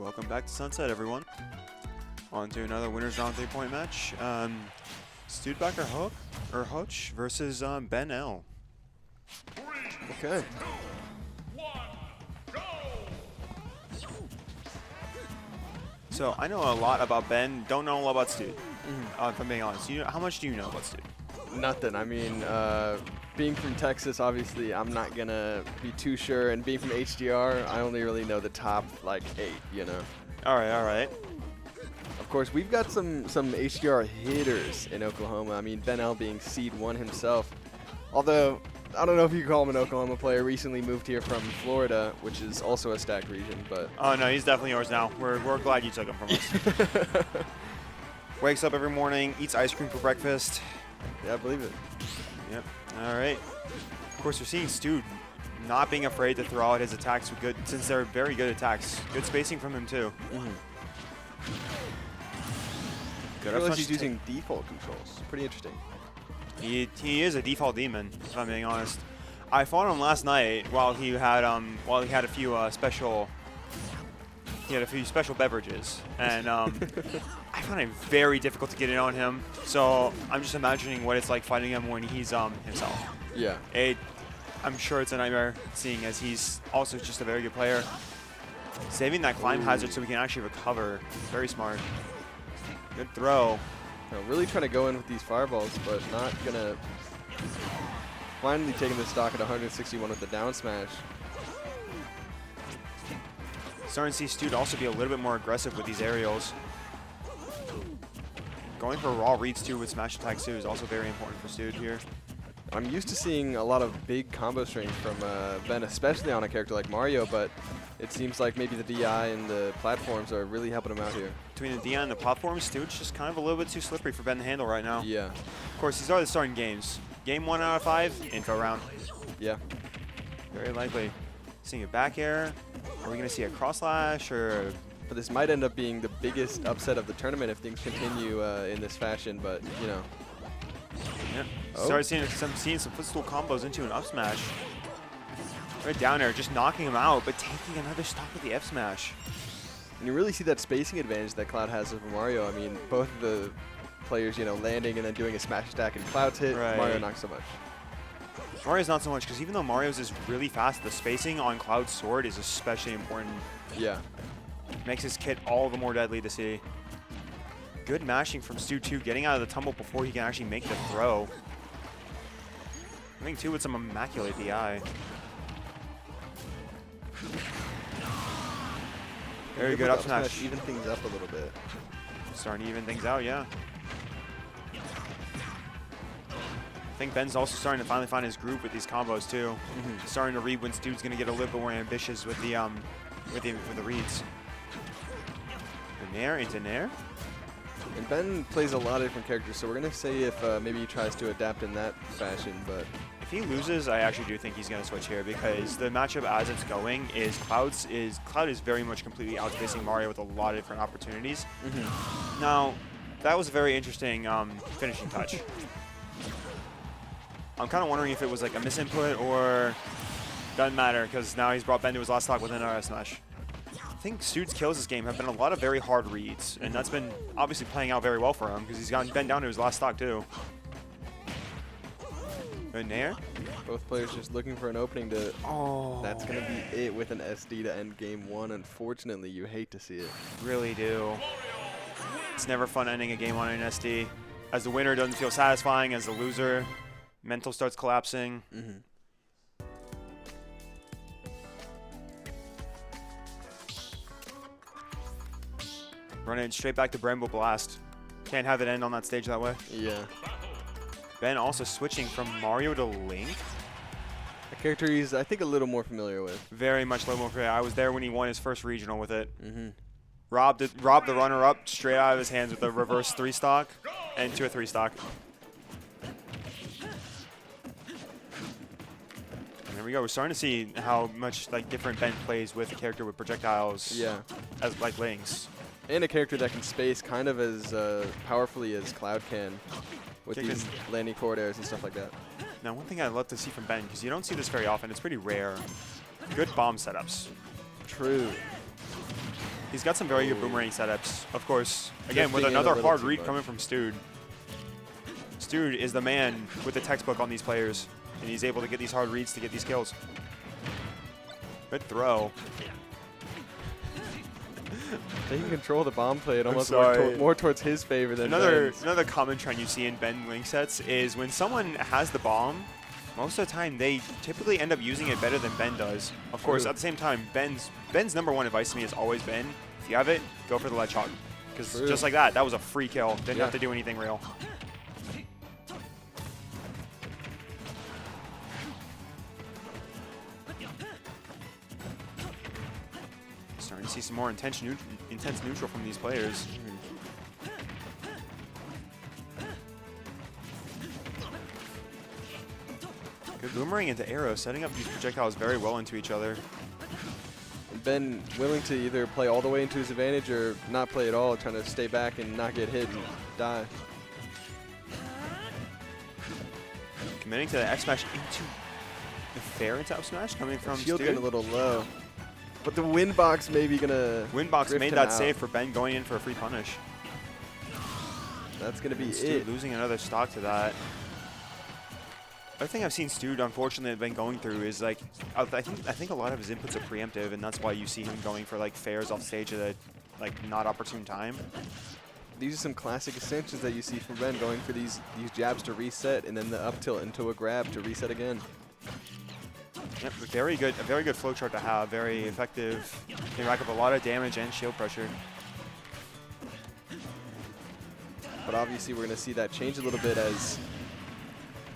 Welcome back to Sunset, everyone. On to another winners round 3-point match. Studebacher Hoch versus Ben L. Okay. So I know a lot about Ben, don't know a lot about Stud. If I'm being honest, how much do you know about Stud? Nothing. I mean, being from Texas, obviously, I'm not going to be too sure. And being from HDR, I only really know the top, like, 8, you know. All right. Of course, we've got some HDR hitters in Oklahoma. I mean, Ben L being seed 1 himself. Although, I don't know if you call him an Oklahoma player. Recently moved here from Florida, which is also a stacked region. But oh, no, he's definitely yours now. We're glad you took him from us. Wakes up every morning, eats ice cream for breakfast. Yeah, I believe it. Yep. All right. Of course, we're seeing Stud not being afraid to throw out his attacks with good, since they're very good attacks. Good spacing from him too. Good. I realize he's using default controls. Pretty interesting. He is a default demon, if I'm being honest. I fought him last night while he had a few special beverages, and I found it very difficult to get in on him. So I'm just imagining what it's like fighting him when he's himself. Yeah. I'm sure it's a nightmare, seeing as he's also just a very good player. Saving that climb hazard so we can actually recover. Very smart. Good throw. Really trying to go in with these fireballs, but not going to. Finally taking the stock at 161 with the down smash. Starting to see Stud also be a little bit more aggressive with these aerials. Going for raw reads too with smash attacks too is also very important for Stud here. I'm used to seeing a lot of big combo strings from Ben, especially on a character like Mario, but it seems like maybe the DI and the platforms are really helping him out here. Between the DI and the platforms, Stud's just kind of a little bit too slippery for Ben to handle right now. Yeah. Of course, these are the starting games. Game 1 out of 5, intro round. Yeah. Very likely. Seeing a back air. Are we going to see a cross slash or? But this might end up being the biggest upset of the tournament if things continue in this fashion, but, you know. Yeah. Start seeing some footstool combos into an up smash. Right down there, just knocking him out, but taking another stock with the F smash. And you really see that spacing advantage that Cloud has over Mario. I mean, both of the players, you know, landing and then doing a smash attack and Cloud's hit, right. Mario not so much. Mario's not so much, because even though Mario's is really fast, the spacing on Cloud's sword is especially important. Yeah. Makes his kit all the more deadly to see. Good mashing from Stu too, getting out of the tumble before he can actually make the throw. I think too with some immaculate DI. Very good up smash. Even things up a little bit. Starting to even things out, yeah. I think Ben's also starting to finally find his groove with these combos too. Starting to read when Stu's going to get a little bit more ambitious with the reads. The nair into nair. And Ben plays a lot of different characters, so we're going to see if maybe he tries to adapt in that fashion. But if he loses, I actually do think he's going to switch here, because the matchup as it's going is Cloud is very much completely outspacing Mario with a lot of different opportunities. Now, that was a very interesting finishing touch. I'm kind of wondering if it was like a misinput or doesn't matter, because now he's brought Ben to his last stock with an RS smash. I think Stud's kills this game have been a lot of very hard reads, and that's been obviously playing out very well for him, because he's gotten Ben down to his last stock too. Good nair. Both players just looking for an opening to. Oh. That's going to be it with an SD to end game 1. Unfortunately, you hate to see it. Really do. It's never fun ending a game on an SD. As the winner, doesn't feel satisfying. As the loser, mental starts collapsing. Running it straight back to Brembo Blast. Can't have it end on that stage that way. Yeah. Ben also switching from Mario to Link. A character he's, I think, a little more familiar with. Very much a little more familiar. I was there when he won his first regional with it. Robbed the runner-up straight out of his hands with a reverse 3-stock and to a 3-stock. And there we go. We're starting to see how much like different Ben plays with a character with projectiles. Yeah. As like Links. And a character that can space kind of as powerfully as Cloud can with these landing forward airs and stuff like that. Now, one thing I'd love to see from Ben, because you don't see this very often, it's pretty rare. Good bomb setups. True. He's got some very good boomerang setups. Of course, again, with Drifting in a another little hard too read much. coming from Stude. Stude is the man with the textbook on these players, and he's able to get these hard reads to get these kills. Good throw. Taking control of the bomb play, it almost sorry. more towards his favor than Ben's. Another common trend you see in Ben link sets is when someone has the bomb, most of the time they typically end up using it better than Ben does. Of course, True. at the same time, Ben's #1 advice to me has always been, if you have it, go for the ledge hog. Because True. just like that was a free kill. Didn't Yeah. have to do anything real. Starting to see some more intense neutral from these players. Good boomerang into arrow, setting up these projectiles very well into each other. Ben willing to either play all the way into his advantage or not play at all, trying to stay back and not get hit and die. Committing to the X smash into the fair into up smash coming from Shield Stu. getting a little low. But the wind box maybe gonna Windbox drift made him that out. save for Ben going in for a free punish. That's gonna be Stu it. losing another stock to that. Other thing I've seen Stu unfortunately have been going through is like I think a lot of his inputs are preemptive, and that's why you see him going for like fairs off stage at a like not opportune time. These are some classic extensions that you see from Ben, going for these jabs to reset and then the up tilt into a grab to reset again. Yep, a very good flowchart to have. Very effective. Can rack up a lot of damage and shield pressure. But obviously we're gonna see that change a little bit as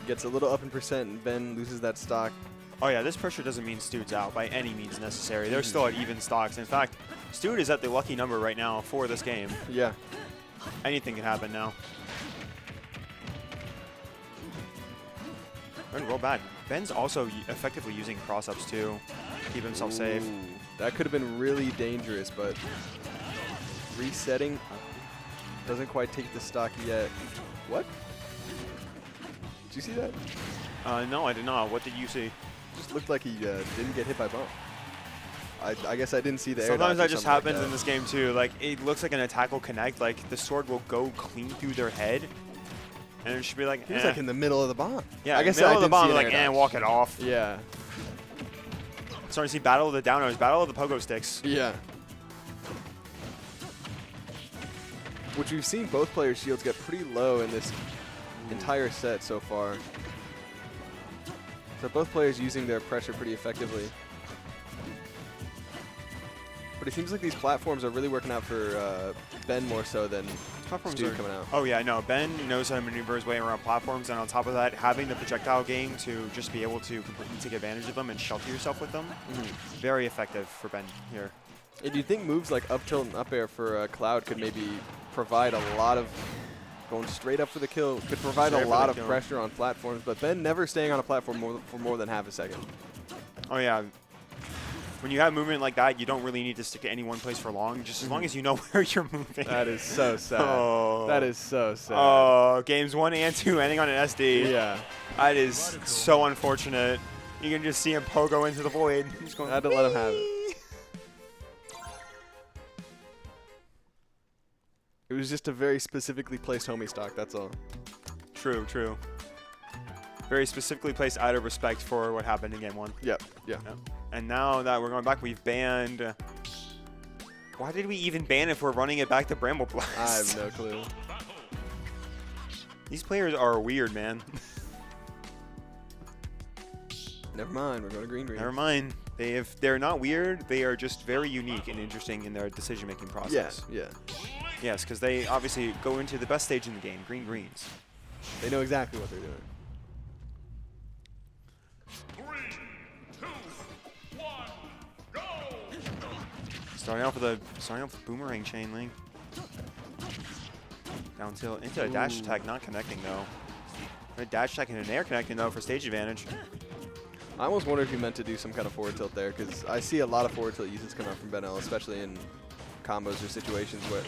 he gets a little up in percent and Ben loses that stock. Oh yeah, this pressure doesn't mean Stude's out by any means necessary. They're still at even stocks. In fact, Stude is at the lucky number right now for this game. Yeah. Anything can happen now. Good, roll back. Ben's also effectively using cross-ups too to keep himself safe. Ooh, that could have been really dangerous, but resetting doesn't quite take the stock yet. What? Did you see that? No, I did not. What did you see? Just looked like he didn't get hit by bomb. I guess I didn't see the air Sometimes dodge or that just something like happens in this game too. Like, it looks like an attack will connect. Like, the sword will go clean through their head. And it should be like, He was like in the middle of the bomb. yeah, I guess middle I of the didn't bomb, see an like, air and dodge. walk it off. Yeah. Starting to see battle of the downers, battle of the pogo sticks. Yeah. Which we've seen both players' shields get pretty low in this entire set so far. So both players using their pressure pretty effectively. But it seems like these platforms are really working out for Ben more so than Platforms Stu are coming out. Oh yeah, no. Ben knows how to maneuver his way around platforms, and on top of that, having the projectile game to just be able to completely take advantage of them and shelter yourself with them, very effective for Ben here. And do you think moves like up tilt and up air for Cloud could maybe provide a lot of going straight up for the kill? Could provide Straight a for lot the of kill. pressure on platforms, but Ben never staying on a platform for more than half a second. Oh yeah. When you have movement like that, you don't really need to stick to any one place for long, just as long as you know where you're moving. That is so sad. Oh. That is so sad. Oh, games 1 and 2 ending on an SD. Yeah. That is so unfortunate. You can just see him pogo into the void. He's going, I had to let him have it. It was just a very specifically placed homie stock, that's all. True, true. Very specifically placed out of respect for what happened in game 1. Yep, yeah. Yep. And now that we're going back, we've banned... Why did we even ban if we're running it back to Bramble Blast? I have no clue. These players are weird, man. Never mind, we're going to green. Never mind. They're not weird. They are just very unique and interesting in their decision-making process. Yeah. Yes, because they obviously go into the best stage in the game, green greens. They know exactly what they're doing. 3, 2, 1, go! Starting off with boomerang chain link. Down tilt into a dash attack, not connecting though. A dash attack and an air connecting though for stage advantage. I almost wonder if he meant to do some kind of forward tilt there, because I see a lot of forward tilt uses come out from Ben L, especially in combos or situations where...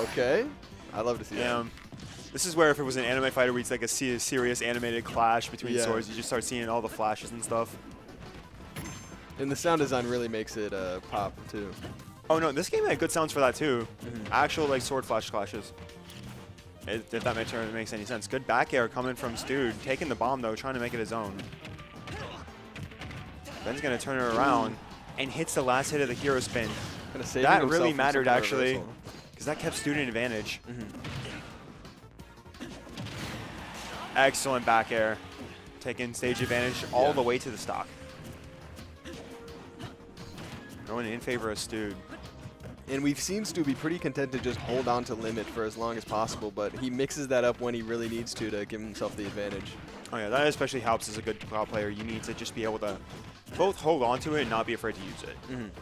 Okay. I'd love to see that. This is where if it was an anime fighter where it's like a serious animated clash between Yeah. swords, you just start seeing all the flashes and stuff. And the sound design really makes it pop, too. Oh no, this game had good sounds for that too. Actual like sword flash clashes. If that makes any sense. Good back air coming from Stude. Taking the bomb though, trying to make it his own. Ben's gonna turn it around and hits the last hit of the hero spin. That really mattered actually, because that kept Stude in advantage. Excellent back air. Taking stage advantage all the way to the stock. Going in favor of Stude. And we've seen Stu be pretty content to just hold on to limit for as long as possible, but he mixes that up when he really needs to give himself the advantage. Oh yeah, that especially helps as a good cloud player. You need to just be able to both hold on to it and not be afraid to use it.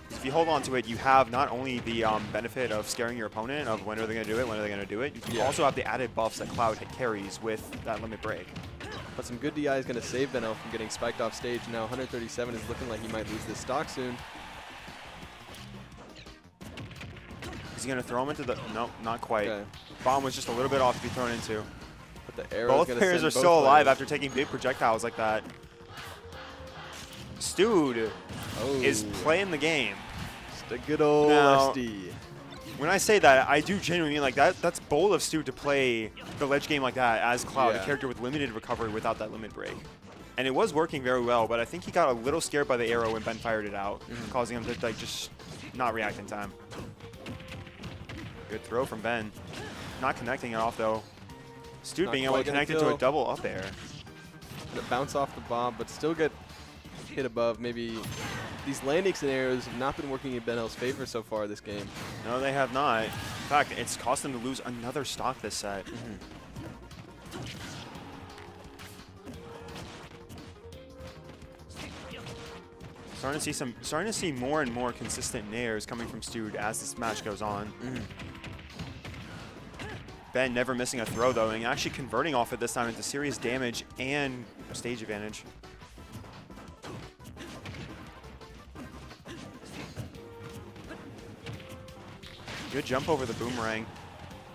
If you hold on to it, you have not only the benefit of scaring your opponent of when are they going to do it, when are they going to do it, you also have the added buffs that Cloud carries with that limit break. But some good DI is going to save Benel from getting spiked off stage. Now 137 is looking like he might lose this stock soon. Is he going to throw him into the... Nope, not quite. Okay. Bomb was just a little bit off to be thrown into. But the arrow Both players are still alive after taking big projectiles like that. Stude is playing the game. Just a good old Now, SD. When I say that, I do genuinely mean like that. That's bold of Stude to play the ledge game like that as Cloud, a character with limited recovery without that limit break. And it was working very well, but I think he got a little scared by the arrow when Ben fired it out, causing him to like just not react in time. Good throw from Ben. Not connecting it off though. Stude being able to connect it to a double up air. Gonna bounce off the bomb, but still get hit above. Maybe these landing scenarios have not been working in Benel's favor so far this game. No, they have not. In fact, it's cost them to lose another stock this set. Starting to see more and more consistent nairs coming from Stude as this match goes on. Ben never missing a throw though, and actually converting off it this time into serious damage and stage advantage. Good jump over the boomerang.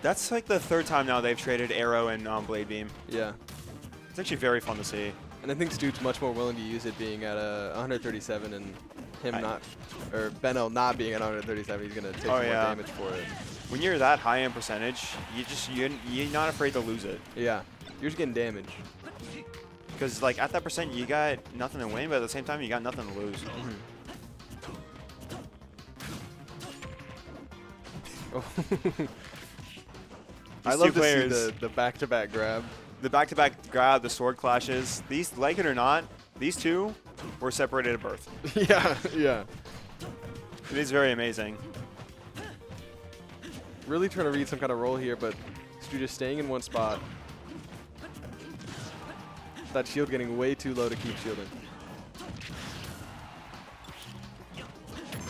That's like the third time now they've traded arrow and blade beam. Yeah. It's actually very fun to see. And I think Stude's much more willing to use it being at 137 and him or Benel not being at 137, he's going to take more damage for it. When you're that high in percentage, you're not afraid to lose it. Yeah, you're just getting damage. Because like at that percent, you got nothing to win, but at the same time, you got nothing to lose. I love to see the back-to-back grab. The back-to-back grab, the sword clashes. These, like it or not, these two were separated at birth. yeah. It is very amazing. Really trying to read some kind of roll here, but Stu just staying in one spot. That shield getting way too low to keep shielding.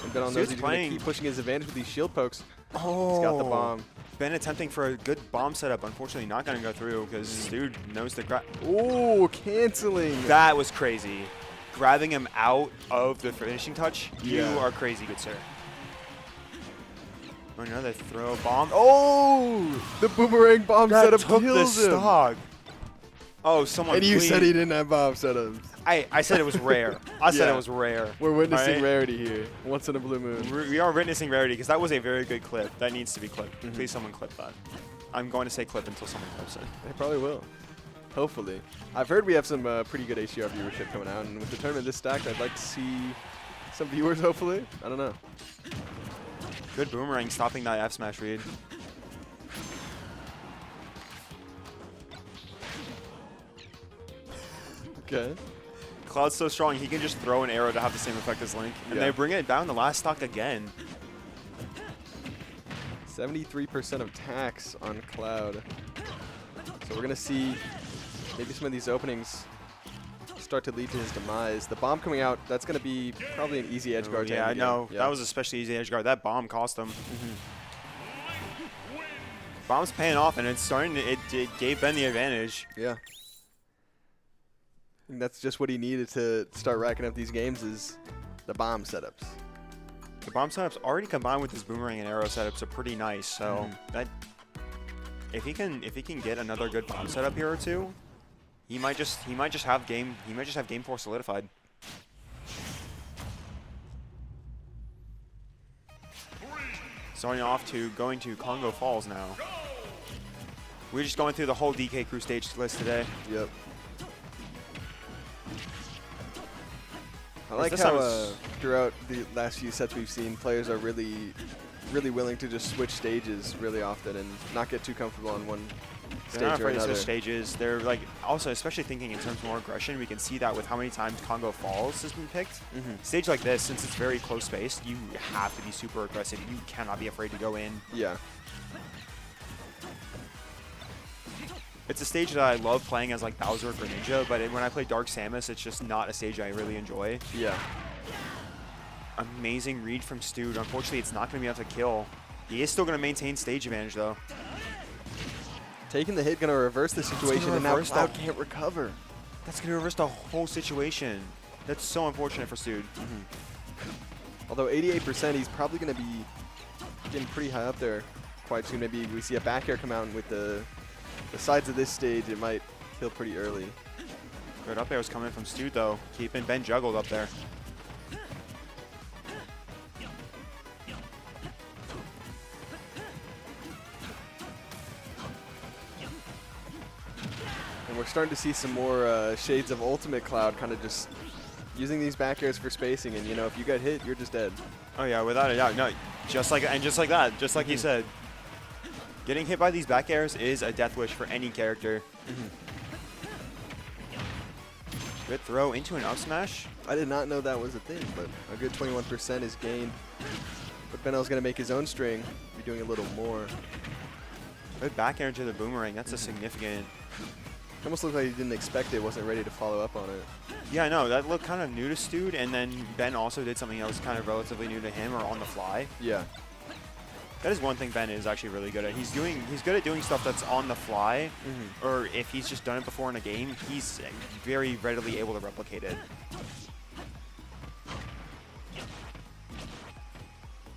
And Ben knows he's going to keep pushing his advantage with these shield pokes. Oh, he's got the bomb. Ben attempting for a good bomb setup. Unfortunately, not going to go through because Dude knows the grab. Oh, canceling. That was crazy. Grabbing him out of the finishing touch. You are crazy, good sir. Another throw bomb. Oh, the boomerang bomb setup kills him. Stock. Oh, someone. And you said he didn't have bomb setups. I said it was rare. I said it was rare. We're witnessing rarity here. Once in a blue moon. We are witnessing rarity because that was a very good clip. That needs to be clipped. Please, someone clip that. I'm going to say clip until someone clips it. They probably will. Hopefully. I've heard we have some pretty good HDR viewership coming out, and with the tournament this stacked, I'd like to see some viewers, hopefully. I don't know. Good boomerang stopping that F smash read. Okay. Cloud's so strong, he can just throw an arrow to have the same effect as Link. And they bring it down the last stock again. 73% of tax on Cloud. So we're going to see maybe some of these openings start to lead to his demise. The bomb coming out, that's going to be probably an easy edge guard. Yeah, I know. That was especially easy edge guard. That bomb cost him. Bomb's paying off, and it's starting to, it gave Ben the advantage. Yeah. And that's just what he needed to start racking up these games is the bomb setups. The bomb setups already combined with his boomerang and arrow setups are pretty nice. So that if he can get another good bomb setup here or two, he might just have game 4 solidified. 3, Starting off to going to Congo Falls now. We're just going through the whole DK Crew stage list today. Yep. I Whereas like this how time it's- throughout the last few sets we've seen, players are really willing to just switch stages really often and not get too comfortable on one stage They're not or afraid to another. switch stages. They're like, also, especially thinking in terms of more aggression, we can see that with how many times Congo Falls has been picked. Stage like this, since it's very close spaced, you have to be super aggressive. You cannot be afraid to go in. Yeah. It's a stage that I love playing as like Bowser or Greninja, but when I play Dark Samus, it's just not a stage I really enjoy. Yeah. Amazing read from Stude. Unfortunately, it's not going to be enough to kill. He is still going to maintain stage advantage, though. Taking the hit gonna reverse the situation, and now reverse Cloud that. can't recover. That's going to reverse the whole situation. That's so unfortunate for Stude. Although 88%, he's probably gonna be getting pretty high up there quite soon. Maybe we see a back air come out, and with the sides of this stage, it might kill pretty early. Good up airs coming from Stude, though. Keeping Ben juggled up there. And we're starting to see some more shades of Ultimate Cloud, kind of just using these back airs for spacing. And you know, if you get hit, you're just dead. Oh yeah, without a doubt. No, just like that, just like you said. Getting hit by these back airs is a death wish for any character. Good throw into an up smash. I did not know that was a thing, but a good 21% is gained. But Benel's going to make his own string, be doing a little more. Good back air into the boomerang. That's a significant. It almost looked like he didn't expect it, wasn't ready to follow up on it. Yeah, no, that looked kind of new to Stude, and then Ben also did something that was kind of relatively new to him, or on the fly. Yeah. That is one thing Ben is actually really good at. He's good at doing stuff that's on the fly, or if he's just done it before in a game, he's very readily able to replicate it.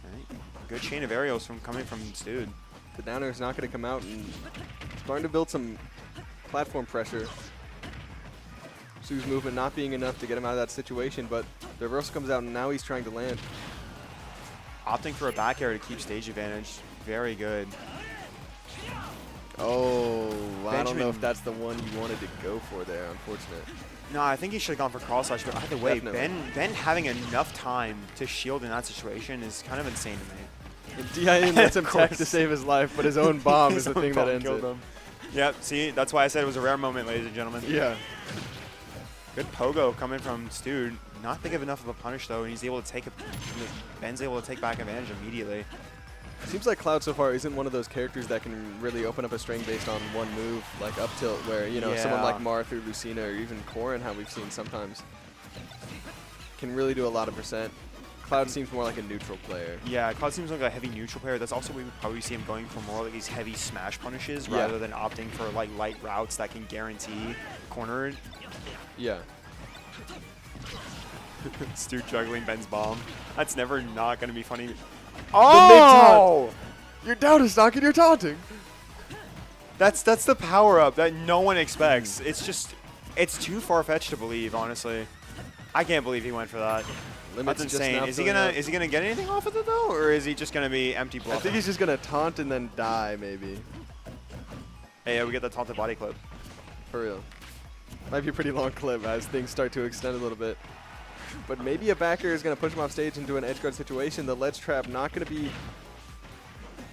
Alright, good chain of aerials coming from Stude. The downer is not going to come out, and starting to build some platform pressure. Su's movement not being enough to get him out of that situation, but the reversal comes out, and now he's trying to land. Opting for a back air to keep stage advantage. Very good. Oh, I don't know if Benjamin- that's the one you wanted to go for there, unfortunate. No, I think he should have gone for cross slash, but either way, Definitely. Ben having enough time to shield in that situation is kind of insane to me. And DIN lets him Of tech to course. save his life, but his own bomb is His the own thing that bomb ends killed it. him. Yep, see, that's why I said it was a rare moment, ladies and gentlemen. Yeah. Good pogo coming from Stude. Not big of enough of a punish though, and he's able to take Ben's able to take back advantage immediately. Seems like Cloud so far isn't one of those characters that can really open up a string based on one move, like up tilt, where, you know, someone like Yeah. Marth or Lucina or even Corrin, how we've seen sometimes, can really do a lot of percent. Cloud seems more like a neutral player. Yeah, Cloud seems like a heavy neutral player. That's also we would probably see him going for more like these heavy smash punishes Yeah. rather than opting for like light routes that can guarantee corner. Yeah. Stu juggling Ben's bomb. That's never not going to be funny. Oh! Your down is knocking, you're taunting. That's the power up that no one expects. It's just, it's too far fetched to believe, honestly. I can't believe he went for that. Limit's That's just insane. now Is he filling gonna up. is he gonna get anything off of it though, or is he just gonna be empty I bluff? think he's just gonna taunt and then die, maybe. Hey, yeah, we get the taunted body clip. For real. Might be a pretty long clip as things start to extend a little bit. But maybe a backer is going to push him off stage into an edge guard situation. The ledge trap not going to be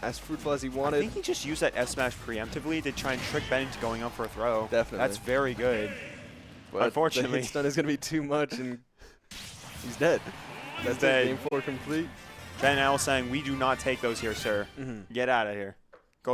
as fruitful as he I wanted. think he just used that F smash preemptively to try and trick Ben into going up for a throw. Definitely. That's very good. But unfortunately. the hit stun is going to be too much, and he's dead. That's dead. it. Game 4 complete. Ben L saying, "We do not take those here, sir. Get out of here."